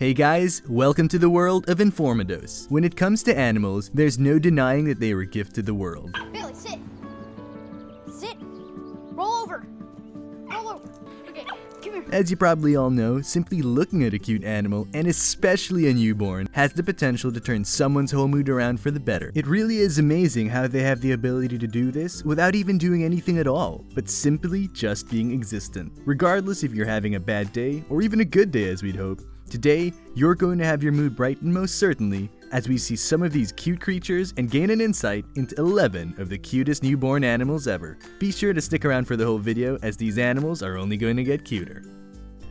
Hey guys, welcome to the world of Informados. When it comes to animals, there's no denying that they were gifted the world. Bailey, sit. Sit. Roll over. Roll over. Okay, come here. As you probably all know, simply looking at a cute animal, and especially a newborn, has the potential to turn someone's whole mood around for the better. It really is amazing how they have the ability to do this without even doing anything at all, but simply just being existent. Regardless if you're having a bad day, or even a good day as we'd hope, today, you're going to have your mood brightened most certainly as we see some of these cute creatures and gain an insight into 11 of the cutest newborn animals ever. Be sure to stick around for the whole video as these animals are only going to get cuter.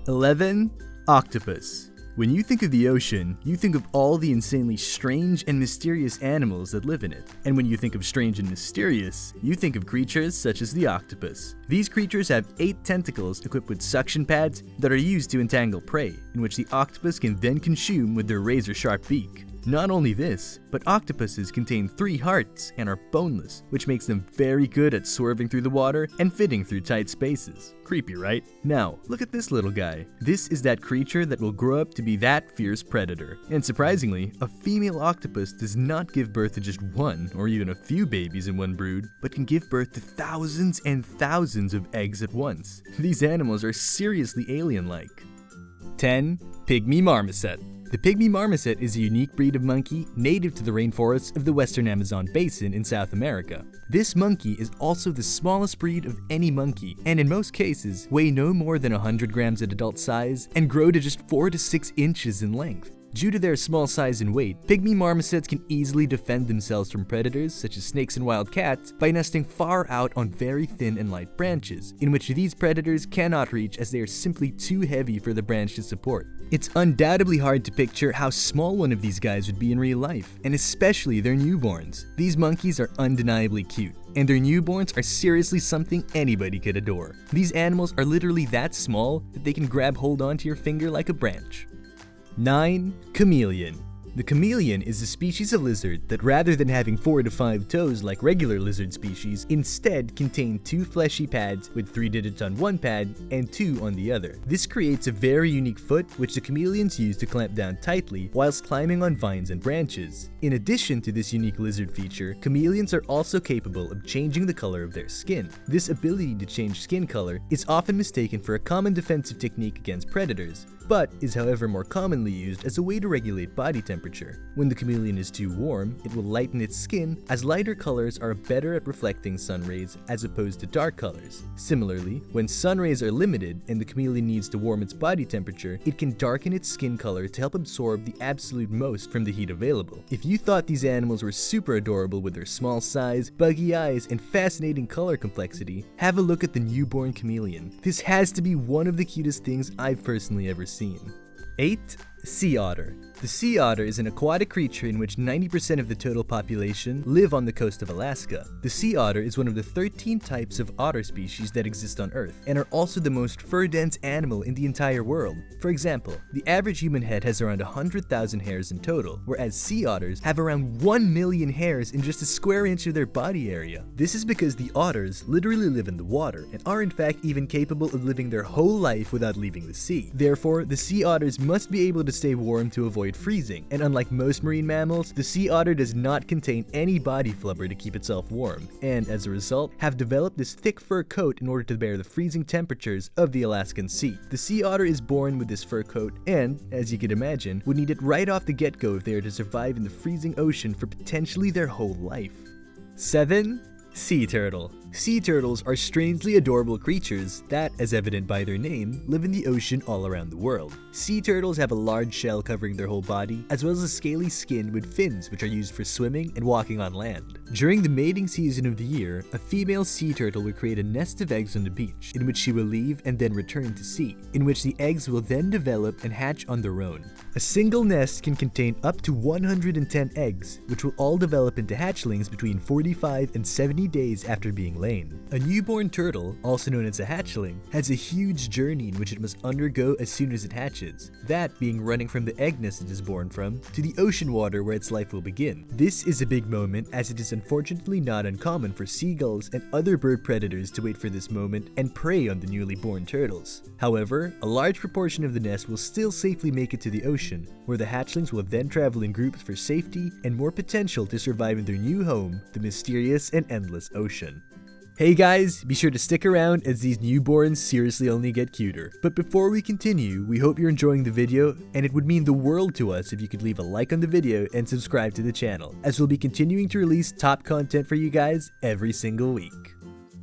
11. Octopus. When you think of the ocean, you think of all the insanely strange and mysterious animals that live in it. And when you think of strange and mysterious, you think of creatures such as the octopus. These creatures have 8 tentacles equipped with suction pads that are used to entangle prey, in which the octopus can then consume with their razor-sharp beak. Not only this, but octopuses contain 3 hearts and are boneless, which makes them very good at swerving through the water and fitting through tight spaces. Creepy, right? Now, look at this little guy. This is that creature that will grow up to be that fierce predator. And surprisingly, a female octopus does not give birth to just one or even a few babies in one brood, but can give birth to thousands and thousands of eggs at once. These animals are seriously alien-like. 10. Pygmy marmoset. The Pygmy marmoset is a unique breed of monkey native to the rainforests of the western Amazon basin in South America. This monkey is also the smallest breed of any monkey, and in most cases, weigh no more than 100 grams at adult size and grow to just 4 to 6 inches in length. Due to their small size and weight, Pygmy marmosets can easily defend themselves from predators such as snakes and wild cats by nesting far out on very thin and light branches, in which these predators cannot reach as they are simply too heavy for the branch to support. It's undoubtedly hard to picture how small one of these guys would be in real life, and especially their newborns. These monkeys are undeniably cute, and their newborns are seriously something anybody could adore. These animals are literally that small that they can grab hold onto your finger like a branch. 9. Chameleon. The chameleon is a species of lizard that, rather than having 4 to 5 toes like regular lizard species, instead contain 2 fleshy pads with 3 digits on one pad and 2 on the other. This creates a very unique foot which the chameleons use to clamp down tightly whilst climbing on vines and branches. In addition to this unique lizard feature, chameleons are also capable of changing the color of their skin. This ability to change skin color is often mistaken for a common defensive technique against predators, but is however more commonly used as a way to regulate body temperature. When the chameleon is too warm, it will lighten its skin, as lighter colors are better at reflecting sun rays as opposed to dark colors. Similarly, when sun rays are limited and the chameleon needs to warm its body temperature, it can darken its skin color to help absorb the absolute most from the heat available. If you thought these animals were super adorable with their small size, buggy eyes, and fascinating color complexity, have a look at the newborn chameleon. This has to be one of the cutest things I've personally ever seen. 8. Sea otter. The sea otter is an aquatic creature in which 90% of the total population live on the coast of Alaska. The sea otter is one of the 13 types of otter species that exist on Earth, and are also the most fur-dense animal in the entire world. For example, the average human head has around 100,000 hairs in total, whereas sea otters have around 1 million hairs in just a square inch of their body area. This is because the otters literally live in the water, and are in fact even capable of living their whole life without leaving the sea. Therefore, the sea otters must be able to stay warm to avoid freezing, and unlike most marine mammals, the sea otter does not contain any body flubber to keep itself warm, and as a result, have developed this thick fur coat in order to bear the freezing temperatures of the Alaskan sea. The sea otter is born with this fur coat, and, as you could imagine, would need it right off the get-go if they are to survive in the freezing ocean for potentially their whole life. 7. Sea turtle. Sea turtles are strangely adorable creatures that, as evident by their name, live in the ocean all around the world. Sea turtles have a large shell covering their whole body, as well as a scaly skin with fins which are used for swimming and walking on land. During the mating season of the year, a female sea turtle will create a nest of eggs on the beach, in which she will leave and then return to sea, in which the eggs will then develop and hatch on their own. A single nest can contain up to 110 eggs, which will all develop into hatchlings between 45 and 70 many days after being laid. A newborn turtle, also known as a hatchling, has a huge journey in which it must undergo as soon as it hatches, that being running from the egg nest it is born from to the ocean water where its life will begin. This is a big moment, as it is unfortunately not uncommon for seagulls and other bird predators to wait for this moment and prey on the newly born turtles. However, a large proportion of the nest will still safely make it to the ocean, where the hatchlings will then travel in groups for safety and more potential to survive in their new home, the mysterious and endless ocean. Hey guys, be sure to stick around as these newborns seriously only get cuter. But before we continue, we hope you're enjoying the video, and it would mean the world to us if you could leave a like on the video and subscribe to the channel, as we'll be continuing to release top content for you guys every single week.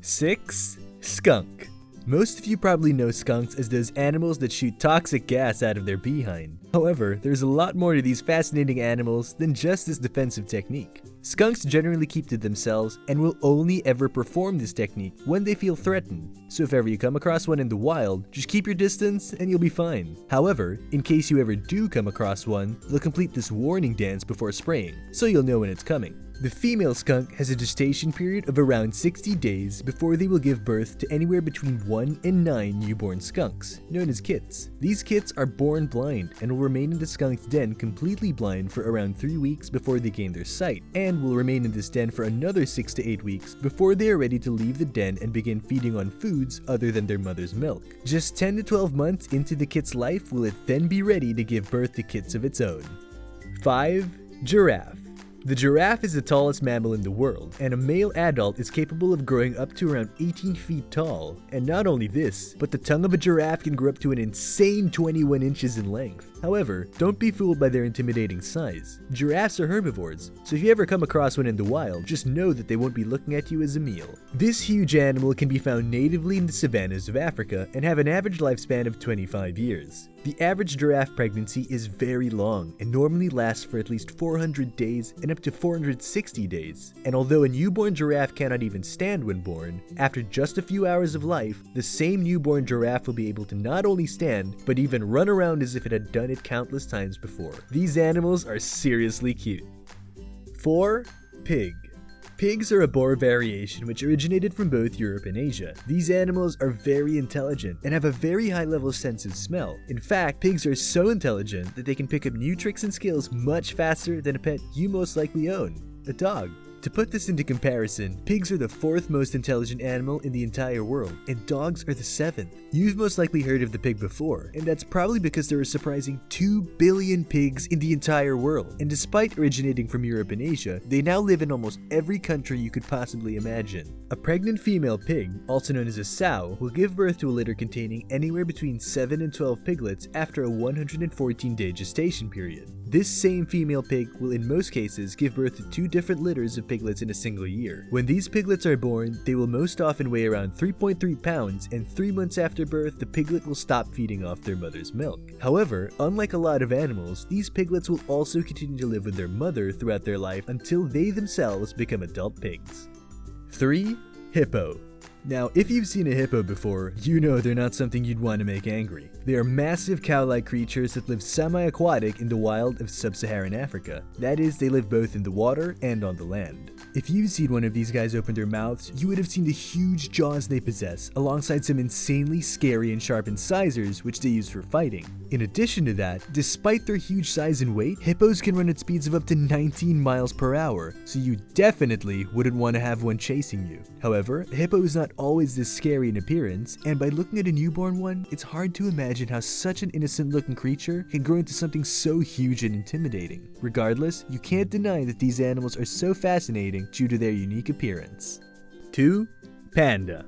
6. Skunk. Most of you probably know skunks as those animals that shoot toxic gas out of their behind. However, there's a lot more to these fascinating animals than just this defensive technique. Skunks generally keep to themselves and will only ever perform this technique when they feel threatened. So if ever you come across one in the wild, just keep your distance and you'll be fine. However, in case you ever do come across one, they'll complete this warning dance before spraying, so you'll know when it's coming. The female skunk has a gestation period of around 60 days before they will give birth to anywhere between 1 and 9 newborn skunks, known as kits. These kits are born blind and will remain in the skunk's den completely blind for around 3 weeks before they gain their sight, and will remain in this den for another 6 to 8 weeks before they are ready to leave the den and begin feeding on foods other than their mother's milk. Just 10 to 12 months into the kit's life will it then be ready to give birth to kits of its own. 5. Giraffe. The giraffe is the tallest mammal in the world, and a male adult is capable of growing up to around 18 feet tall. And not only this, but the tongue of a giraffe can grow up to an insane 21 inches in length. However, don't be fooled by their intimidating size. Giraffes are herbivores, so if you ever come across one in the wild, just know that they won't be looking at you as a meal. This huge animal can be found natively in the savannas of Africa and have an average lifespan of 25 years. The average giraffe pregnancy is very long and normally lasts for at least 400 days and up to 460 days. And although a newborn giraffe cannot even stand when born, after just a few hours of life, the same newborn giraffe will be able to not only stand, but even run around as if it had done it countless times before. These animals are seriously cute. 4. Pig. Pigs are a boar variation which originated from both Europe and Asia. These animals are very intelligent and have a very high level sense of smell. In fact, pigs are so intelligent that they can pick up new tricks and skills much faster than a pet you most likely own, a dog. To put this into comparison, pigs are the 4th most intelligent animal in the entire world, and dogs are the 7th. You've most likely heard of the pig before, and that's probably because there are a surprising 2 billion pigs in the entire world. And despite originating from Europe and Asia, they now live in almost every country you could possibly imagine. A pregnant female pig, also known as a sow, will give birth to a litter containing anywhere between 7 and 12 piglets after a 114-day gestation period. This same female pig will in most cases give birth to 2 different litters of piglets in a single year. When these piglets are born, they will most often weigh around 3.3 pounds, and 3 months after birth, the piglet will stop feeding off their mother's milk. However, unlike a lot of animals, these piglets will also continue to live with their mother throughout their life until they themselves become adult pigs. 3. Hippo. Now, if you've seen a hippo before, you know they're not something you'd want to make angry. They are massive cow-like creatures that live semi-aquatic in the wild of sub-Saharan Africa. That is, they live both in the water and on the land. If you've seen one of these guys open their mouths, you would have seen the huge jaws they possess, alongside some insanely scary and sharp incisors which they use for fighting. In addition to that, despite their huge size and weight, hippos can run at speeds of up to 19 miles per hour, so you definitely wouldn't want to have one chasing you. However, a hippo is not always this scary in appearance, and by looking at a newborn one, it's hard to imagine how such an innocent looking creature can grow into something so huge and intimidating. Regardless, you can't deny that these animals are so fascinating due to their unique appearance. 2. Panda.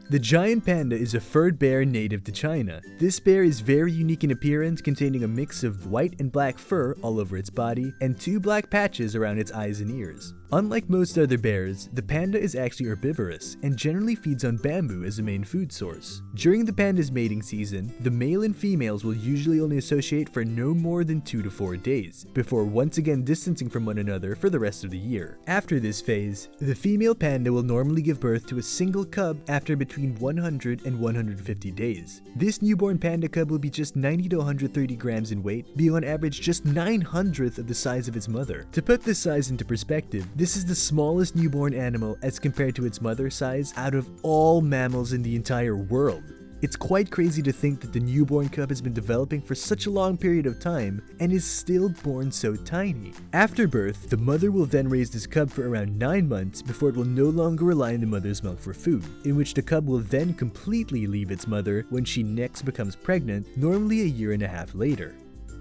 The giant panda is a furred bear native to China. This bear is very unique in appearance, containing a mix of white and black fur all over its body and 2 black patches around its eyes and ears. Unlike most other bears, the panda is actually herbivorous and generally feeds on bamboo as a main food source. During the panda's mating season, the male and females will usually only associate for no more than 2 to 4 days, before once again distancing from one another for the rest of the year. After this phase, the female panda will normally give birth to a single cub after between between 100 and 150 days. This newborn panda cub will be just 90 to 130 grams in weight, being on average just 9/100th of the size of its mother. To put this size into perspective, this is the smallest newborn animal as compared to its mother size out of all mammals in the entire world. It's quite crazy to think that the newborn cub has been developing for such a long period of time and is still born so tiny. After birth, the mother will then raise this cub for around 9 months before it will no longer rely on the mother's milk for food, in which the cub will then completely leave its mother when she next becomes pregnant, normally a year and a half later.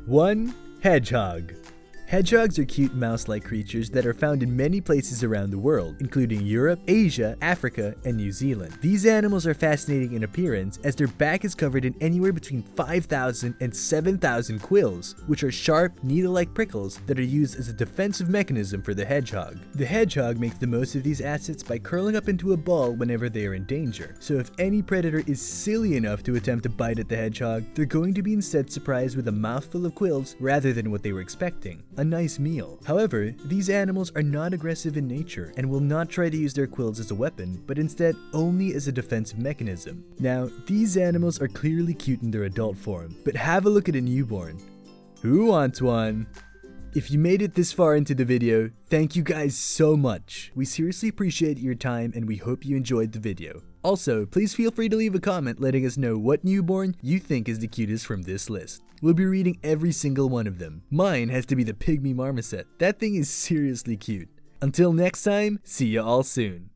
1. Hedgehog. Hedgehogs are cute mouse-like creatures that are found in many places around the world, including Europe, Asia, Africa, and New Zealand. These animals are fascinating in appearance as their back is covered in anywhere between 5,000 and 7,000 quills, which are sharp, needle-like prickles that are used as a defensive mechanism for the hedgehog. The hedgehog makes the most of these assets by curling up into a ball whenever they are in danger, so if any predator is silly enough to attempt to bite at the hedgehog, they're going to be instead surprised with a mouthful of quills rather than what they were expecting. A nice meal. However, these animals are not aggressive in nature and will not try to use their quills as a weapon, but instead only as a defensive mechanism. Now, these animals are clearly cute in their adult form, but have a look at a newborn. Who wants one? If you made it this far into the video, thank you guys so much. We seriously appreciate your time and we hope you enjoyed the video. Also, please feel free to leave a comment letting us know what newborn you think is the cutest from this list. We'll be reading every single one of them. Mine has to be the Pygmy marmoset. That thing is seriously cute. Until next time, see ya all soon.